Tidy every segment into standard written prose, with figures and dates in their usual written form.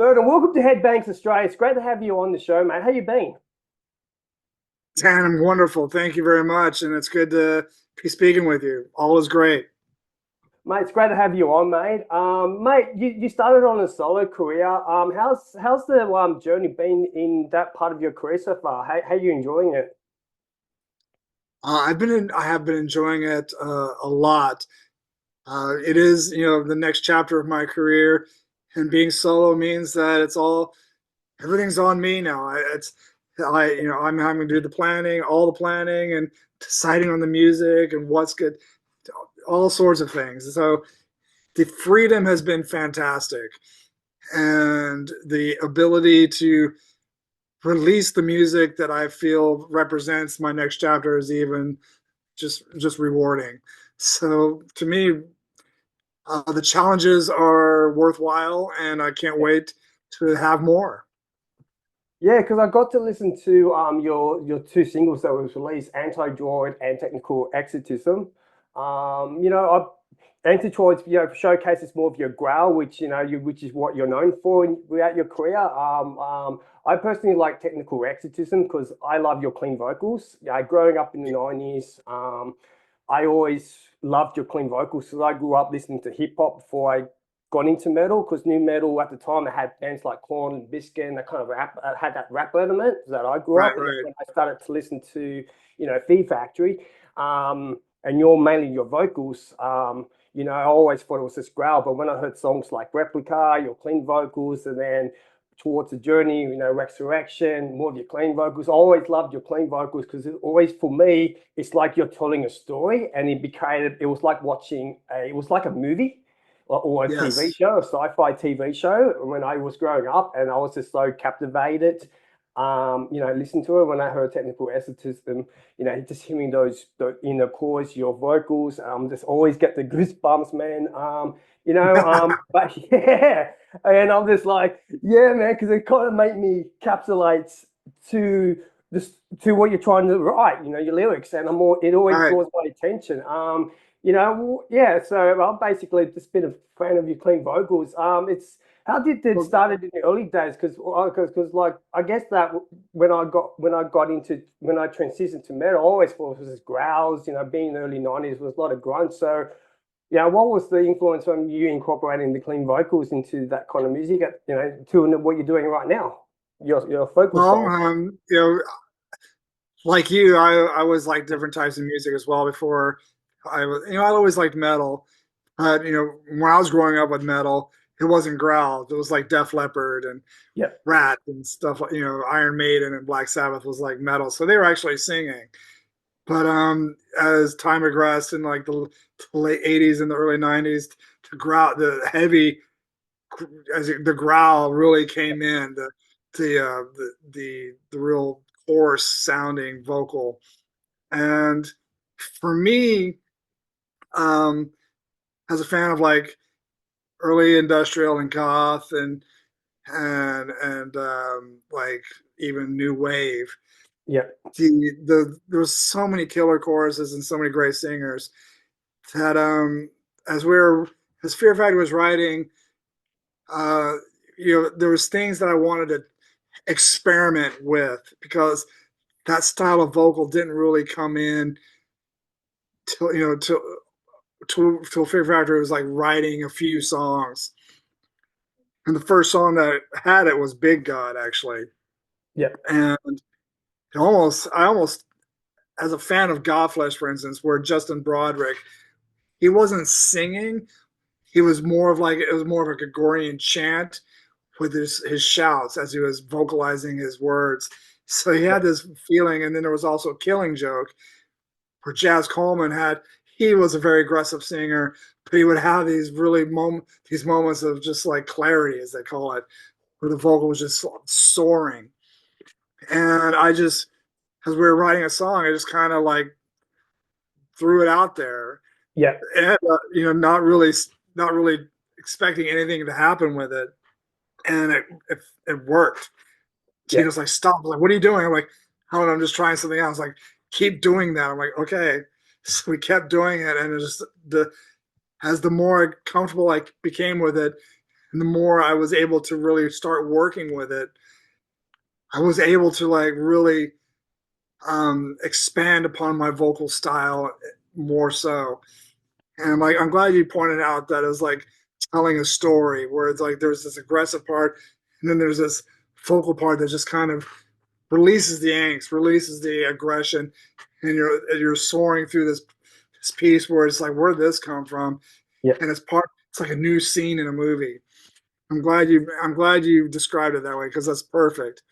Burton, welcome to Headbanks Australia. It's great to have you on the show, mate. How you been? Dan, I'm wonderful. Thank you very much. And it's good to be speaking with you. All is great. Mate, it's great to have you on, mate. Mate, you started on a solo career. How's the journey been in that part of your career so far? How you enjoying it? I have been enjoying it a lot. It is, the next chapter of my career, and being solo means that everything's on me now. I'm having to do the planning, all the planning, and deciding on the music and what's good, all sorts of things. So the freedom has been fantastic, and the ability to release the music that I feel represents my next chapter is even just rewarding. So to me, the challenges are worthwhile, and I can't wait to have more. Yeah, because I got to listen to your two singles that was released, Anti-Droid and Technical Exorcism. Anti-Droid, showcases more of your growl, which is what you're known for throughout your career. I personally like Technical Exorcism because I love your clean vocals. Yeah, growing up in the 90s, I always loved your clean vocals because I grew up listening to hip hop before I got into metal because new metal at the time it had bands like Korn and Biscuit and that kind of rap had that rap element that I grew Right, up and that's right, when I started to listen to Fear Factory, and you're mainly your vocals. I always thought it was just growl, but when I heard songs like Replica, your clean vocals, and then towards the journey, Resurrection, more of your clean vocals. I always loved your clean vocals because it always, for me, it's like you're telling a story, and it was like it was like a movie or a TV yes. show, a sci-fi TV show when I was growing up, and I was just so captivated. Listen to it when I heard Technical Exorcism, just hearing those inner chords, your vocals, just always get the goosebumps, man. But yeah, and I'm just like, yeah, man, because it kind of made me capsulate to this to what you're trying to write, your lyrics, and it always All right. draws my attention. Yeah, so I've basically just been a fan of your clean vocals. It's how did it Well, started in the early days? Because like I guess that when I transitioned to metal, I always thought it was just growls. Being in the early '90s was a lot of grunge. So yeah, what was the influence on you incorporating the clean vocals into that kind of music? To what you're doing right now, your vocal well, style. like you, I always liked different types of music as well. Before I always liked metal. But when I was growing up with metal, it wasn't growl. It was like Def Leppard and Yeah, Rat and stuff like Iron Maiden and Black Sabbath was like metal, so they were actually singing. But as time progressed in like the late '80s and the early '90s, the heavy the growl really came in, the real coarse sounding vocal. And for me, um, as a fan of like early industrial and goth and like even new wave, yeah, there was so many killer choruses and so many great singers that as we were as Fear Factory was writing, uh there was things that I wanted to experiment with because that style of vocal didn't really come in till till Fear Factory was like writing a few songs. And the first song that had it was Big God, actually. yeah, And I almost, as a fan of Godflesh, for instance, where Justin Broderick, he wasn't singing. It was more of a Gregorian chant with his shouts as he was vocalizing his words. So he yeah, had this feeling, and then there was also Killing Joke, where Jazz Coleman he was a very aggressive singer, but he would have these moments of just like clarity, as they call it, where the vocal was just soaring. And as we were writing a song, I just kind of like threw it out there, yeah, and not really expecting anything to happen with it, and it worked. yeah. Tina's like, "Stop!" I'm like, "What are you doing?" I'm like, "I don't know, I'm just trying something else." Like, keep doing that. I'm like, "Okay." So we kept doing it, and it just the as the more comfortable I became with it, And the more I was able to really start working with it, I was able to like really expand upon my vocal style more so. And like, I'm glad you pointed out that it was like telling a story where it's like there's this aggressive part, and then there's this vocal part that just kind of releases the angst, releases the aggression, and you're soaring through this piece where it's like, where did this come from? Yeah, And it's like a new scene in a movie. I'm glad you described it that way because that's perfect.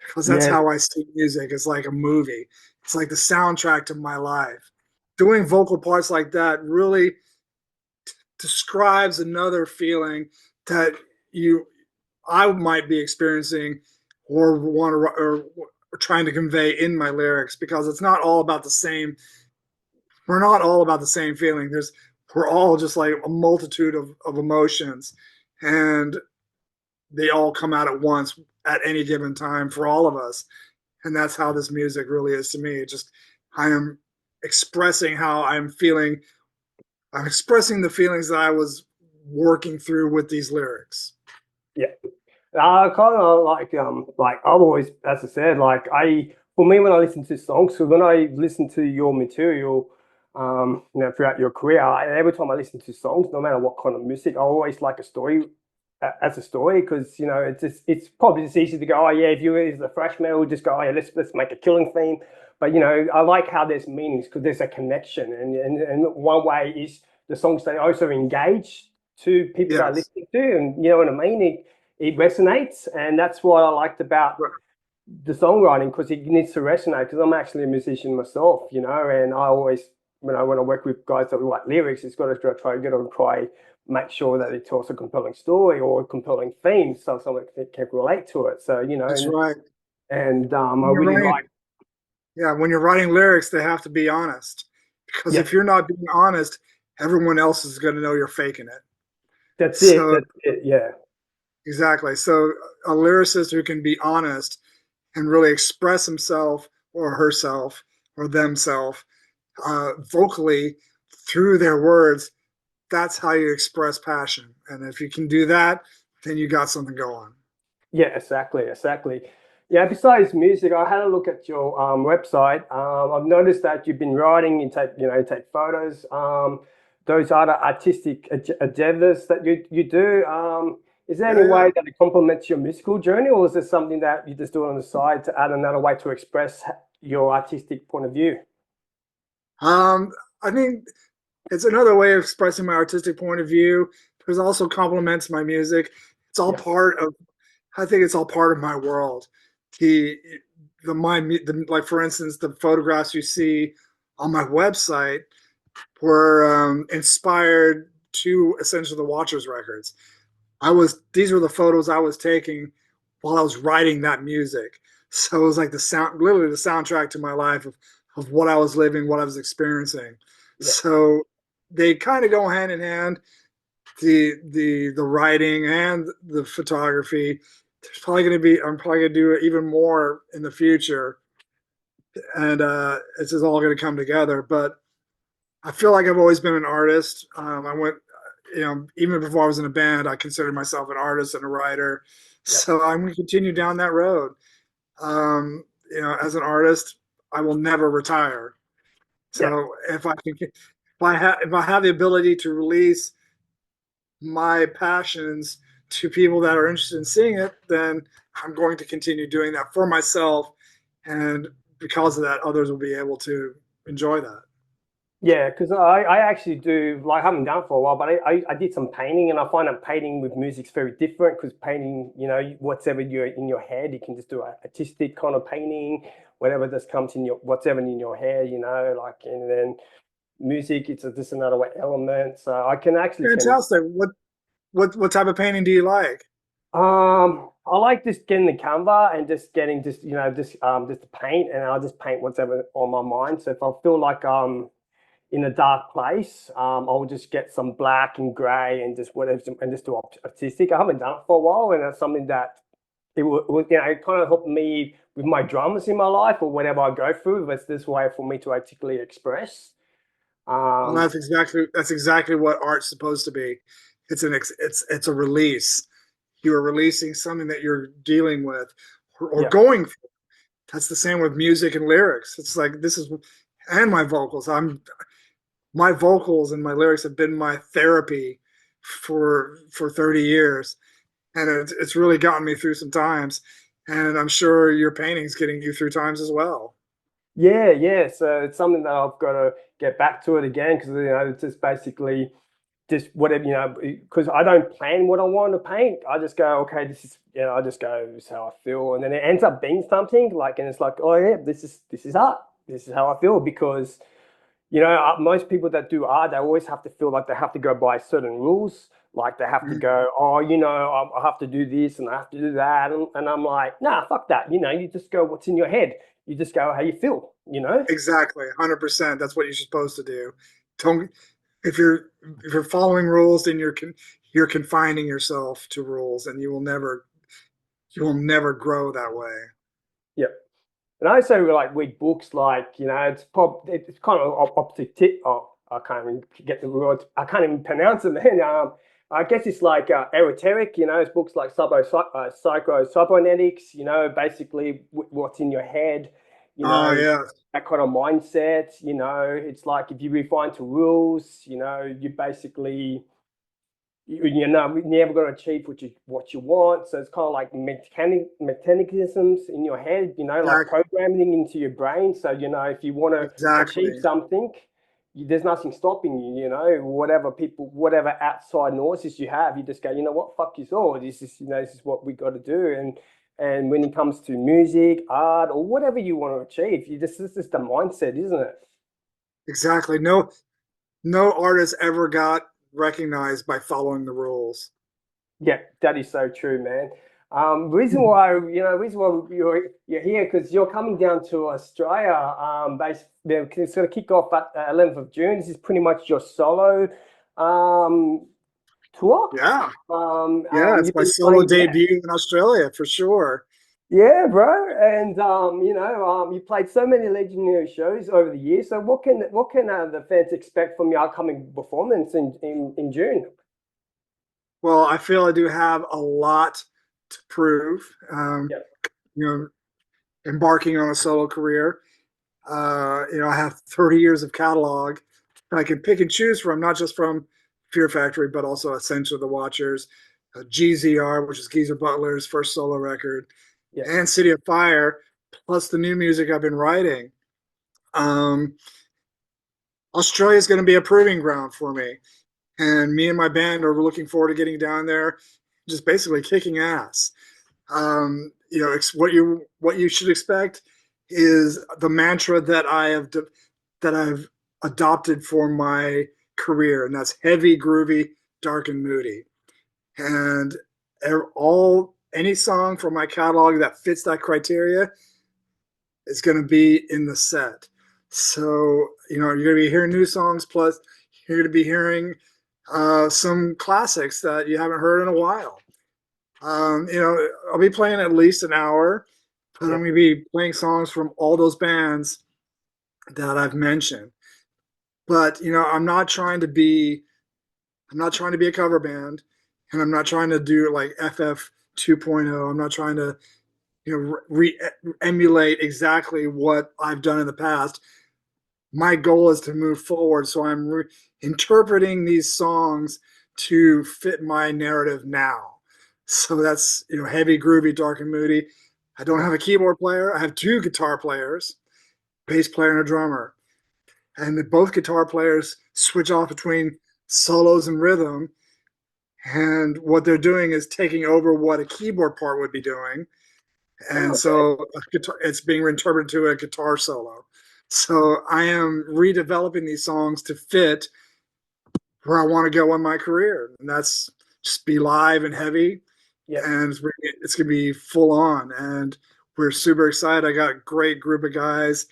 Because that's yeah, how I see music. It's like a movie. It's like the soundtrack to my life. Doing vocal parts like that really describes another feeling that you I might be experiencing or want to or trying to convey in my lyrics because it's not all about the same. We're not all about the same feeling. We're all just like a multitude of emotions, and they all come out at once at any given time for all of us. And that's how this music really is to me. It just I am expressing how I'm feeling. I'm expressing the feelings that I was working through with these lyrics. yeah. I kind of like I've always, as I said, like for me when I listen to songs, so when I listen to your material, throughout your career, every time I listen to songs, no matter what kind of music, I always like a story as a story because it's probably just easy to go, oh yeah, if you is a thrash metal, just go, oh yeah, let's make a killing theme. But I like how there's meanings because there's a connection, and one way is the songs they also engage to people that are Yes. listening to, and you know what I mean. It resonates, and that's what I liked about the songwriting because it needs to resonate. Because I'm actually a musician myself, and I always, when I work with guys that write lyrics, it's got to try make sure that it tells a compelling story or a compelling theme, so someone can relate to it. So That's right. I When you're really writing, like, yeah, when you're writing lyrics, they have to be honest. Because yeah, if you're not being honest, everyone else is going to know you're faking it. So that's it, yeah, exactly. So a lyricist who can be honest and really express himself or herself or themselves vocally through their words, that's how you express passion. And if you can do that, then you got something going. yeah, exactly. Yeah, besides music, I had a look at your website. I've noticed that you've been writing, you take photos. Those other artistic endeavors that you do. Is there any Yeah, yeah. way that it complements your musical journey, or is it something that you just do on the side to add another way to express your artistic point of view? I think it's another way of expressing my artistic point of view. There's also complements my music. It's all Yeah, part of. I think it's all part of my world. The like for instance, the photographs you see on my website were inspired to essentially the Watchers records. These were the photos I was taking while I was writing that music. So it was like literally the soundtrack to my life of what I was living, what I was experiencing. yeah, So they kind of go hand in hand. The writing and the photography. I'm probably gonna do even more in the future, and it's just all gonna come together. But I feel like I've always been an artist. I went, even before I was in a band, I considered myself an artist and a writer. yeah, So I'm going to continue down that road. As an artist, I will never retire. yeah. So if I have the ability to release my passions to people that are interested in seeing it, then I'm going to continue doing that for myself, and because of that, others will be able to enjoy that. Yeah, because I actually do, like, I haven't done it for a while, but I did some painting, and I find that painting with music's very different because painting, whatever you're in your head, you can just do a artistic kind of painting, whatever just comes in whatever in your head, like, and then music, it's just another way element. So I can actually spend, Fantastic. What type of painting do you like? I like just getting the Canva and just getting just the paint, and I'll just paint whatever on my mind. So if I feel like in a dark place, I'll just get some black and grey and just whatever and just do artistic. I haven't done it for a while, and that's something that it kind of helped me with my dramas in my life or whatever I go through. It's this way for me to articulately express. Well, Um, that's exactly what art's supposed to be. It's a release. you are releasing something that you're dealing with or Yeah. going through. That's the same with music and lyrics. It's like this is, and my vocals. My vocals and my lyrics have been my therapy for 30 years, and it's really gotten me through some times. And I'm sure your painting's getting you through times as well. Yeah, yeah. So it's something that I've got to get back to it again because it's just basically just whatever because I don't plan what I want to paint. I just go, okay, this is I just go, this is how I feel, and then it ends up being something like, and it's like, oh yeah, this is art. This is how I feel because most people that do art, they always have to feel like they have to go by certain rules. Like they have to Mhm. go, oh, I have to do this and I have to do that. And I'm like, nah, fuck that. You just go what's in your head. You just go how you feel. Exactly, 100%. That's what you're supposed to do. Don't if you're following rules, then you're confining yourself to rules, and you will never grow that way. Yep. And I also like read books like, it's kind of opposite tip. Oh, I can't even get the words. I can't even pronounce it, man. I guess it's like esoteric, it's books like psycho cybernetics, basically what's in your head, you Oh know, yeah, that kind of mindset, it's like if you refine to rules, you basically you're never going to achieve what you want. So it's kind of like mechanisms in your head, like exactly. programming into your brain. So if you want to achieve Exactly. something, there's nothing stopping you. Whatever outside noises you have, you just go, you know what, fuck you all. This is what we got to do. And when it comes to music, art, or whatever you want to achieve, this is the mindset, isn't it? Exactly. No artist ever got recognized by following the rules. Yeah, that is so true, man. Reason why you're here because you're coming down to Australia. It's going to kick off at 11th of June. This is pretty much your solo um, tour. Yeah. Yeah, it's You've my been solo playing, yeah, debut in Australia for sure. yeah, bro. And you played so many legendary shows over the years. So what can the fans expect from your upcoming performance in June? Well, I feel I do have a lot to prove. Yep, You know, embarking on a solo career. I have 30 years of catalog I can pick and choose from, not just from Fear Factory, but also Ascension of the Watchers, GZR, which is Geezer Butler's first solo record, yep. and City of Fire, plus the new music I've been writing. Um, Australia is going to be a proving ground for me. And me and my band are looking forward to getting down there, just basically kicking ass. What you should expect is the mantra that I've adopted for my career, and that's heavy, groovy, dark, and moody. And all any song from my catalog that fits that criteria is going to be in the set. So you're going to be hearing new songs, plus you're going to be hearing some classics that you haven't heard in a while. I'll be playing at least an hour, but I'm Yep. going to be playing songs from all those bands that I've mentioned. But I'm not trying to be a cover band, and I'm not trying to do like FF 2.0. I'm not trying to emulate exactly what I've done in the past. My goal is to move forward, so I'm interpreting these songs to fit my narrative now. So that's heavy, groovy, dark, and moody. I don't have a keyboard player. I have two guitar players, bass player and a drummer, and both guitar players switch off between solos and rhythm. And what they're doing is taking over what a keyboard part would be doing, Oh, and okay. so it's being interpreted to a guitar solo. So I am redeveloping these songs to fit where I want to go in my career, and that's just be live and heavy, Yep. and it's gonna be full on. And we're super excited. I got a great group of guys,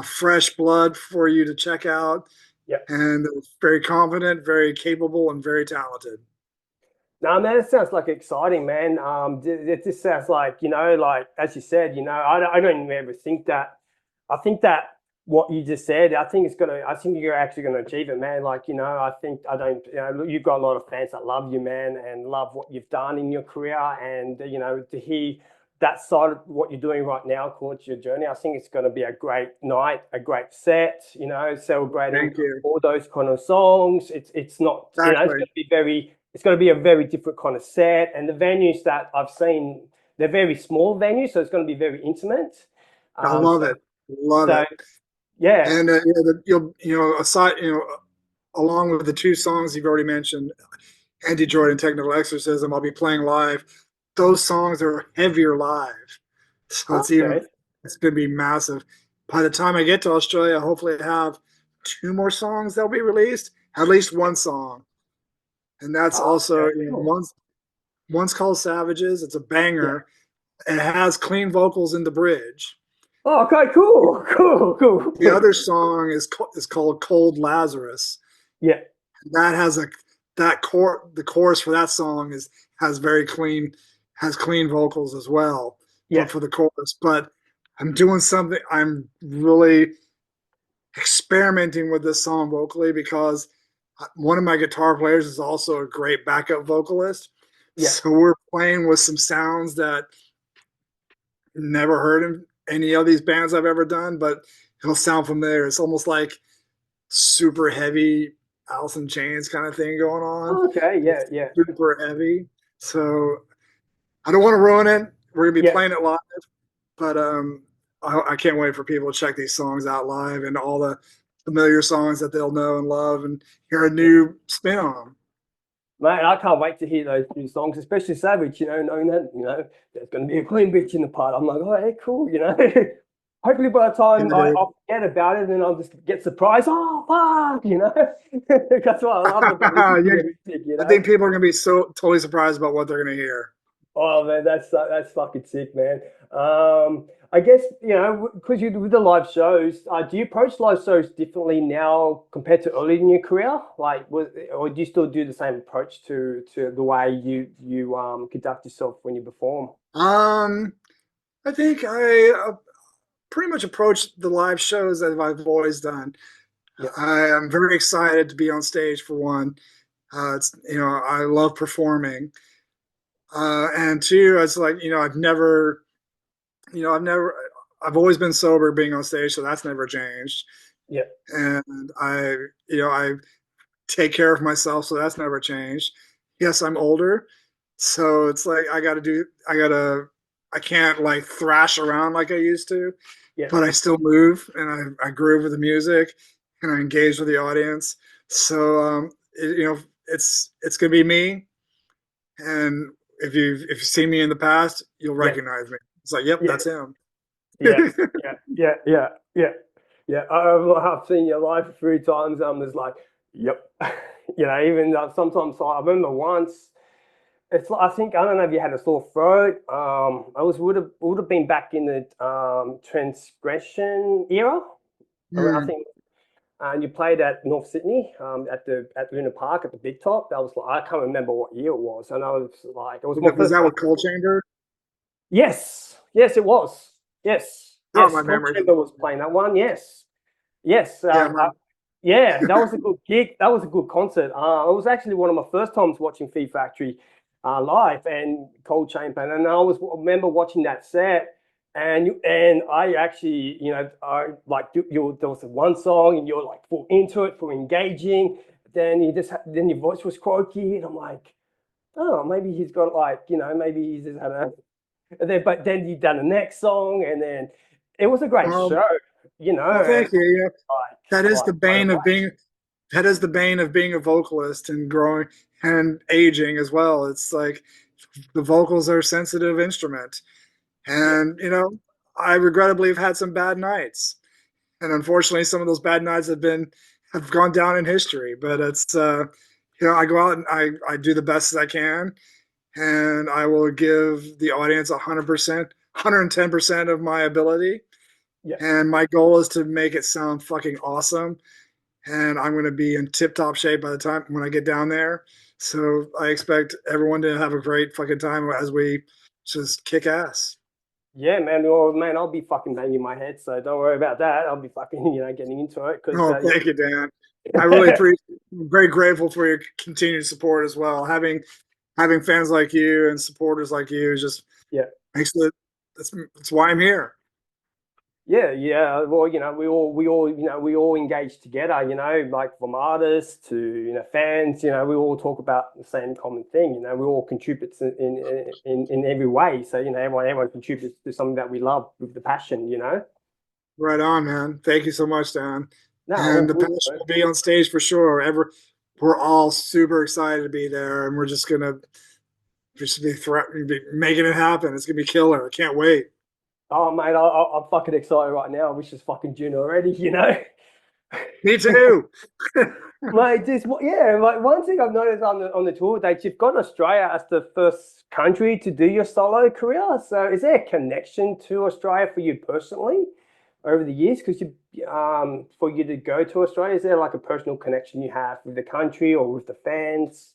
fresh blood for you to check out, Yep. and very confident, very capable, and very talented. No, man, it sounds like exciting, man. It just sounds like, like as you said, I don't even ever think that. I think that what you just said. I think you're actually gonna achieve it, man. Like, I think I don't, you've got a lot of fans that love you, man, and love what you've done in your career. And, to hear that side of what you're doing right now, called your journey, I think it's gonna be a great night, a great set, celebrating Thank you. all those kind of songs. It's not, Exactly. it's gonna be a very different kind of set. And the venues that I've seen, they're very small venues, so it's gonna be very intimate. I Um, love so it. Love so it. yeah. And you'll aside along with the two songs you've already mentioned, Anti-Droid and Technical Exorcism, I'll be playing live. Those songs are heavier live, so Okay. it's going to be massive. By the time I get to Australia, hopefully I have two more songs that'll be released, at least one song, and that's also Okay. Cool. one's called Savages. It's a Yeah. banger. It has clean vocals in the bridge. Oh, okay. Cool. Cool. The Cool. other song is called Cold Lazarus. Yeah. That has a that core the chorus for that song is has very clean has clean vocals as well Yeah. for the chorus. But I'm doing something. I'm really experimenting with this song vocally because one of my guitar players is also a great backup vocalist. Yeah. So we're playing with some sounds that never heard in any of these bands I've ever done, but it'll sound familiar. It's almost like super heavy Alice in Chains kind of thing going on. Okay. Yeah. It's Yeah. super heavy. So I don't want to ruin it. We're gonna be Yeah. playing it live, but I can't wait for people to check these songs out live and all the familiar songs that they'll know and love and hear a Yeah. new spin on them. Man, I can't wait to hear those new songs, especially Savage, knowing that, there's going to be a clean bitch in the part. I'm like, oh, hey, cool. Hopefully by the Yeah, time dude. I'll forget about it and I'll just get surprised. Oh, fuck. That's what I love about listening to Yeah, your music. I think people are gonna be so totally surprised about what they're gonna hear. Oh man, that's fucking sick, man. I guess because you with the live shows, do you approach live shows differently now compared to early in your career? Or do you still do the same approach to the way you conduct yourself when you perform? Um, I think I pretty much approach the live shows as I've always done. Yeah, I am very excited to be on stage for one. It's I love performing, and two, it's like I've never, I've always been sober being on stage, so that's never changed. yeah, And I take care of myself, so that's never changed. Yes, I'm older, so it's like I can't like thrash around like I used to, yeah, but I still move and I groove with the music and I engage with the audience. So it's gonna be me. And if you see me in the past, you'll yeah, recognize me. It's like, yep, yeah, that's him. yeah, yeah, yeah, yeah, yeah, yeah. I've seen your live 3 times. I'm just like, yep. Even sometimes I remember once. It's like, I think I don't know if you had a sore throat. I would have been back in the transgression era. I Hmm. think, and you played at North Sydney at Luna Park at the Big Top. That was like I can't remember what year it was, and I was like it was my Was first that time. with Cold Chamber? Yes, yes, it was. Yes, Oh, yes. my Coach memory. Chamber was playing that one. Yes, yes. Yeah, my, Yeah, that was a good gig. That was a good concert. It was actually one of my first times watching Feed Factory live and Cold Chamber, and I remember watching that set. And I actually, I like there was one song, and you're like full into it, full engaging. Then your voice was croaky, and I'm like, oh, maybe he's got like, maybe he's just had a. But then you done the next song, and then it was a great well, show, well, and thank you. Yeah, that is like the blown bane of away. being a vocalist and growing and aging as well. It's like the vocals are a sensitive instrument, Yeah, and I regrettably have had some bad nights, and unfortunately, some of those bad nights have gone down in history. But it's I go out and I do the best as I can, and I will give the audience 100%, 110% of my ability. yeah, And my goal is to make it sound fucking awesome. And I'm going to be in tip top shape by the time when I get down there. So I expect everyone to have a great fucking time as we just kick ass. Yeah, man. Well, man, I'll be fucking banging my head, so don't worry about that. I'll be fucking, getting into it because, Oh, thank you, Dan. I really appreciate. I'm very grateful for your continued support as well. Having fans like you and supporters like you just yeah, makes it. That's why I'm here. yeah, yeah. Well, we all engage together. Like from artists to fans. We all talk about the same common thing. We all contribute in every way. So everyone contributes to something that we love with the passion. Right on, man. Thank you so much, Dan. No, all And the good, passion bro. will be on stage for sure. We're all super excited to be there, and we're just be making it happen. It's gonna be killer. I can't wait. Oh, mate, I'm fucking excited right now. I wish it's fucking June already. Me too. Mate, yeah, like one thing I've noticed on the tour dates, you've got Australia as the first country to do your solo career. So is there a connection to Australia for you personally over the years? Because for you to go to Australia, is there like a personal connection you have with the country or with the fans?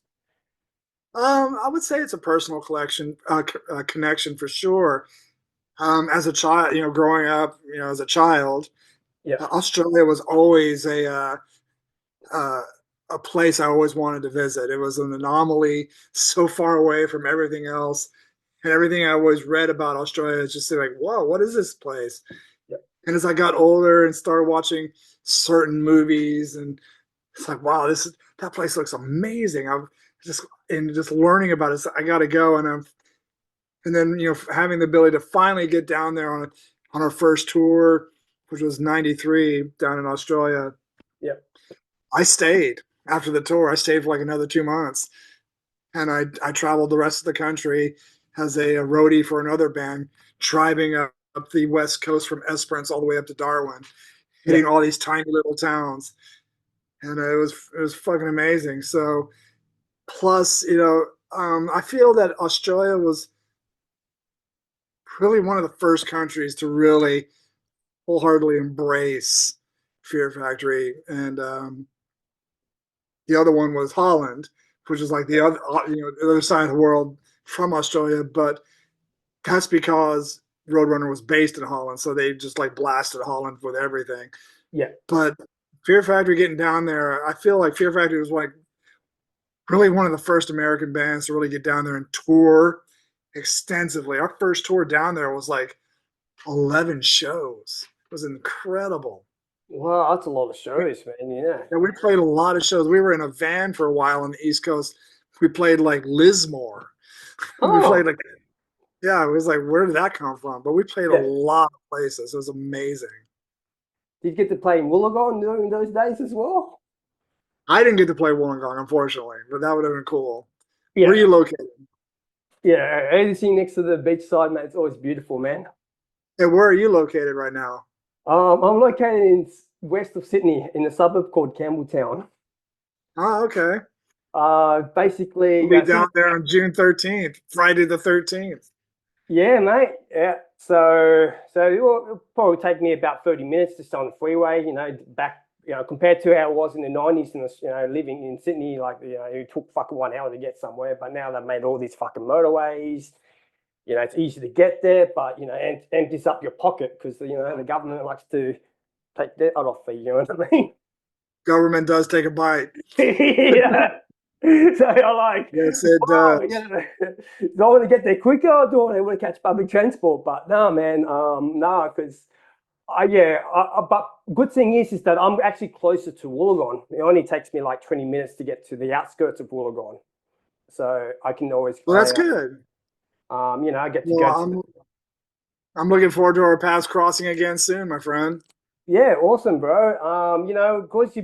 I would say it's a personal connection for sure. As a child, growing up, as a child, Yeah, Australia was always uh, a place I always wanted to visit. It was an anomaly, so far away from everything else, and everything I always read about Australia is just like, whoa, what is this place? yeah, And as I got older and started watching certain movies, and it's like, wow, that place looks amazing. I'm just learning about it. I got to go, and then having the ability to finally get down there on our first tour, which was '93 down in Australia. yeah, I stayed after the tour. I stayed for like another 2 months, and I traveled the rest of the country as a roadie for another band, driving up the west coast from Esperance all the way up to Darwin, yeah. hitting all these tiny little towns, and it was fucking amazing. So plus, I feel that Australia was really one of the first countries to really wholeheartedly embrace Fear Factory, and the other one was Holland, which is like the other side of the world from Australia. But that's because Roadrunner was based in Holland, so they just like blasted Holland with everything. Yeah. But Fear Factory getting down there, I feel like Fear Factory was like really one of the first American bands to really get down there and tour extensively. Our first tour down there was like 11 shows. It was incredible. Well, that's a lot of shows, man. Yeah. And we played a lot of shows. We were in a van for a while on the East Coast. We played like Lismore. We played Oh, like, yeah, it was like, where did that come from? But we played a yeah. lot of places. It was amazing. Did you get to play in Wollongong during those days as well? I didn't get to play Wollongong, unfortunately, but that would have been cool. Where are Yeah. you located? Yeah. Anything next to the beachside, man, it's always beautiful, man. And where are you located right now? I'm located in west of Sydney in a suburb called Campbelltown. Oh, okay. Basically, We'll be down there on June 13th, Friday the 13th. yeah, mate. Yeah. So it'll probably take me about 30 minutes just on the freeway, back, compared to how it was in the 90s and, living in Sydney, like, it took fucking 1 hour to get somewhere. But now they've made all these fucking motorways. It's easy to get there, but, empties up your pocket because, the government likes to take that off for you, you know what I mean? Government does take a bite. Yeah. So I like, Yes, it oh, does. do I want to get there quicker or do I want to catch public transport? But no, man, no, because but good thing is that I'm actually closer to Wollongong. It only takes me like 20 minutes to get to the outskirts of Wollongong. So I can always, Well, that's good. I get to Well, go to the, I'm looking forward to our paths crossing again soon, my friend. yeah, awesome, bro. Of course you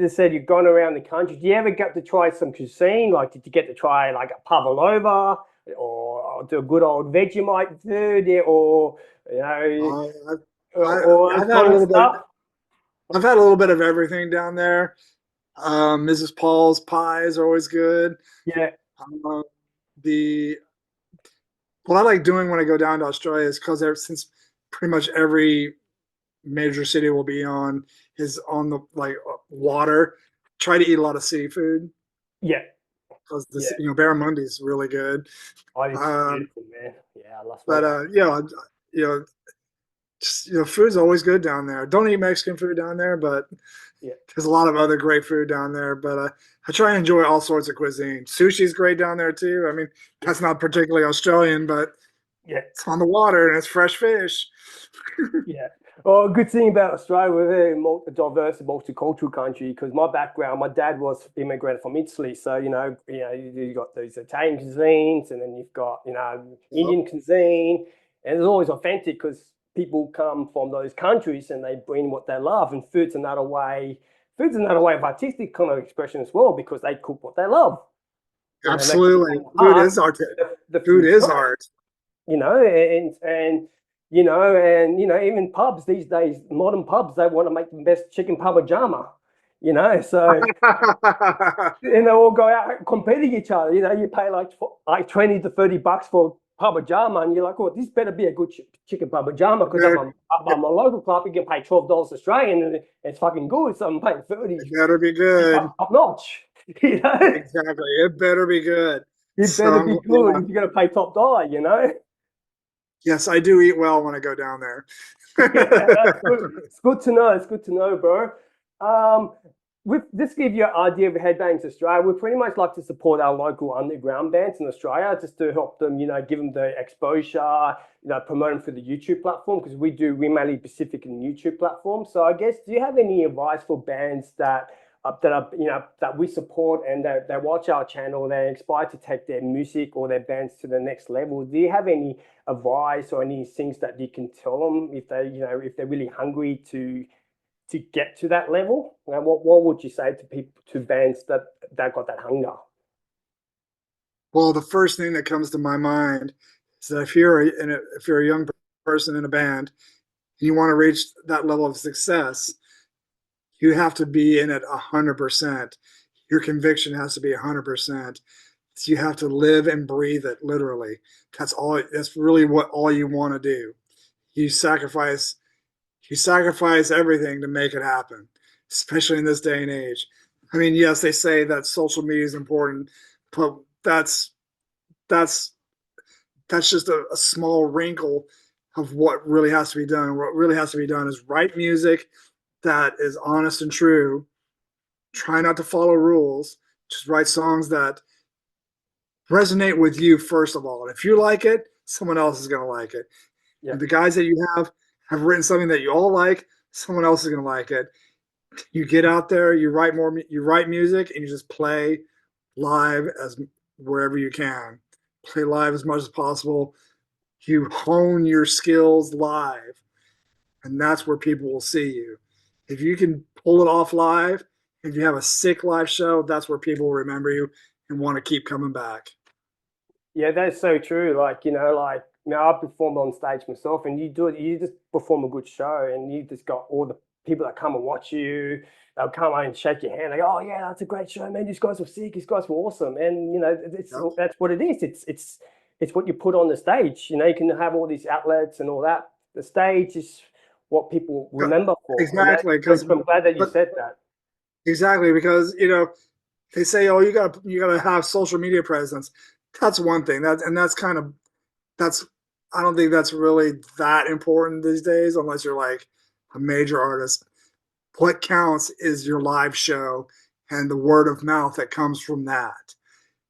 just said you've gone around the country. Do you ever get to try some cuisine? Like, did you get to try like a pavlova or do a good old Vegemite food, yeah, or Uh, or I've those had a kind of little bit. stuff? I've had a little bit of everything down there. Mrs. Paul's pies are always good. Yeah, Um, the What I like doing when I go down to Australia is because since pretty much every major city will be on the like water. Try to eat a lot of seafood yeah, because yeah. Barramundi is really good. Oh, it's Um, beautiful, man. Yeah, I love but smoking. you know, just, food's always good down there. Don't eat Mexican food down there, but Yeah, there's a lot of other great food down there. But I try and enjoy all sorts of cuisine. Sushi's great down there too. I mean, yeah, that's not particularly Australian, but yeah. it's on the water and it's fresh fish. Yeah. Well, a good thing about Australia, we're a very diverse and multicultural country because my background, my dad was immigrant from Italy. So, you got these Italian cuisines and then you've got, Yep. Indian cuisine. And it's always authentic because people come from those countries and they bring what they love. And food's another way of artistic kind of expression as well because they cook what they love. And they cook Absolutely. from Food art, is art. the Food food's is great, art. even pubs these days, modern pubs, they want to make the best chicken parmigiana, so and they all go out competing each other. You pay like 20 to 30 bucks for parmigiana, and you're like, oh, this better be a good chicken parmigiana because I'm a local club, you can pay $12 Australian and it's fucking good. So I'm paying 30 It better be 30 good. bucks top notch. you know, Exactly. It better be good. it So better be good yeah. if you're gonna pay top dollar. Yes, I do eat well when I go down there. Yeah, that's good. It's good to know. It's good to know, bro. Um, with this give you an idea of Headbangs Australia. We pretty much like to support our local underground bands in Australia just to help them, give them the exposure, promote them through the YouTube platform because we mainly Pacific and YouTube platform. So I guess, do you have any advice for bands that we support and that watch our channel, they're inspired to take their music or their bands to the next level? Do you have any advice or any things that you can tell them if they're really hungry to get to that level? What would you say to people, to bands that got that hunger? Well, the first thing that comes to my mind is that if you're a young person in a band and you want to reach that level of success, you have to be in it 100%. Your conviction has to be 100%. So you have to live and breathe it literally. That's all. That's really what all you want to do. You sacrifice you sacrifice everything to make it happen, especially in this day and age. I mean, yes, they say that social media is important, but that's that's just a small wrinkle of what really has to be done. What really has to be done is write music that is honest and true. Try not to follow rules. Just write songs that resonate with you first of all. And if you like it, someone else is going to like it. Yeah, And the guys that you have written something that you all like, someone else is going to like it. You get out there, you write music, and you just play live as wherever you can. Play live as much as possible. You hone your skills live, and that's where people will see you. If you can pull it off live, if you have a sick live show, that's where people will remember you and want to keep coming back. yeah, that's so true. I performed on stage myself, and you just perform a good show, and you just got all the people that come and watch you. They'll come out and shake your hand. They go, "Oh yeah, that's a great show, man. These guys were sick. These guys were awesome." And Yep. that's what it is. It's what you put on the stage. You can have all these outlets and all that. The stage is what people remember for, and Exactly, so I'm glad that you but said that. exactly because they say, oh, you gotta have social media presence. That's one thing. That's I don't think that's really that important these days unless you're like a major artist. What counts is your live show and the word of mouth that comes from that.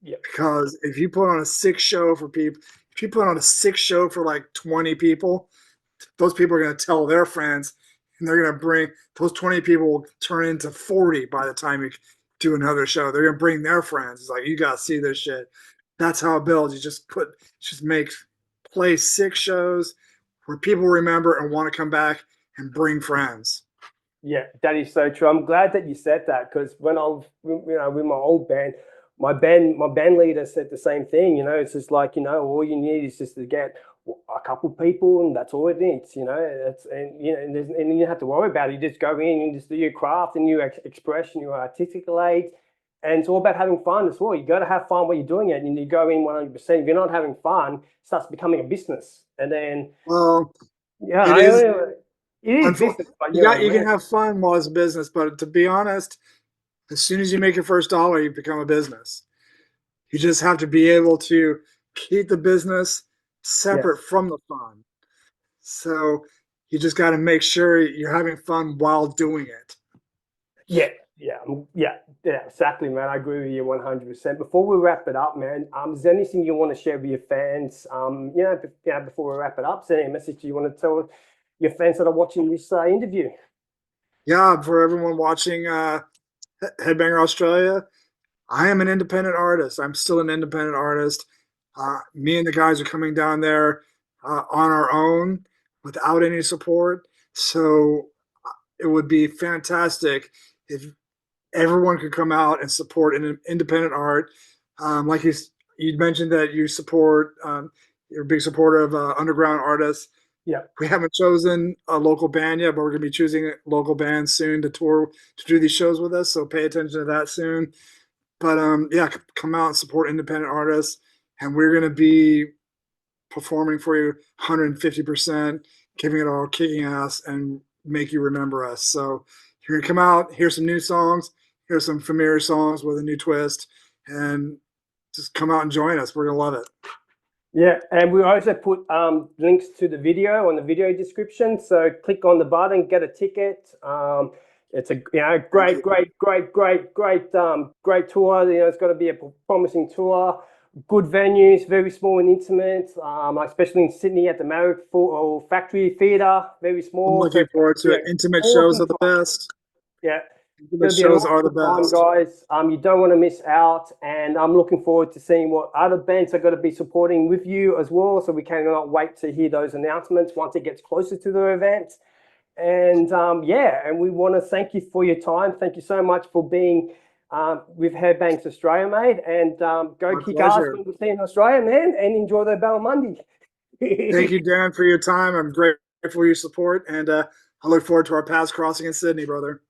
Yeah, Because if you put on a six show for people, if you put on a six show for like 20 people, those people are going to tell their friends, and they're going to bring those 20 people will turn into 40 by the time you do another show. They're going to bring their friends. It's like, you got to see this shit. That's how it builds. Just make, play six shows where people remember and want to come back and bring friends. yeah, that is so true. I'm glad that you said that because when I was, with my old band, my band leader said the same thing. It's just like all you need is just to get a couple people, and that's all it needs. That's and you don't have to worry about it. You just go in and just do your craft and you express and you articulate, and it's all about having fun as well. You got to have fun while you're doing it, and you go in 100%. If you're not having fun, it starts becoming a business, and then Well, yeah, it is. it is business, but You can have fun while it's a business, but to be honest, as soon as you make your first dollar, you become a business. You just have to be able to keep the business separate yes. from the fun. So you just got to make sure you're having fun while doing it. Yeah, yeah, exactly, man. I agree with you 100%. Before we wrap it up, man, is there anything you want to share with your fans? Before we wrap it up, is there any message you want to tell your fans that are watching this interview? Yeah, for everyone watching Headbanger Australia, I am an independent artist. I'm still an independent artist. Me and the guys are coming down there on our own without any support. So it would be fantastic if everyone could come out and support an independent art. Like you mentioned that you support, you're a big supporter of underground artists. Yeah. We haven't chosen a local band yet, but we're going to be choosing a local band soon to tour to do these shows with us. So pay attention to that soon. But yeah, come out and support independent artists, and we're going to be performing for you 150%, giving it all, kicking ass, and make you remember us. So you're going to come out, hear some new songs, hear some familiar songs with a new twist, and just come out and join us. We're going to love it. Yeah, and we also put links to the video on the video description. So click on the button, get a ticket. It's a great tour. It's got to be a promising tour. Good venues, very small and intimate. Especially in Sydney at the Marriott Factory Theatre, very small. I'm looking forward to it. Intimate shows are the best. Yeah. Intimate shows are the best. Guys. You don't want to miss out, and I'm looking forward to seeing what other bands are going to be supporting with you as well. So we cannot wait to hear those announcements once it gets closer to the event. And and we want to thank you for your time. Thank you so much for being with Headbangs Australia, mate. And go My kick pleasure. ass when we see in Australia, man, and enjoy the Bell Monday. Thank you, Dan, for your time. I'm grateful for your support, and I look forward to our paths crossing in Sydney, brother.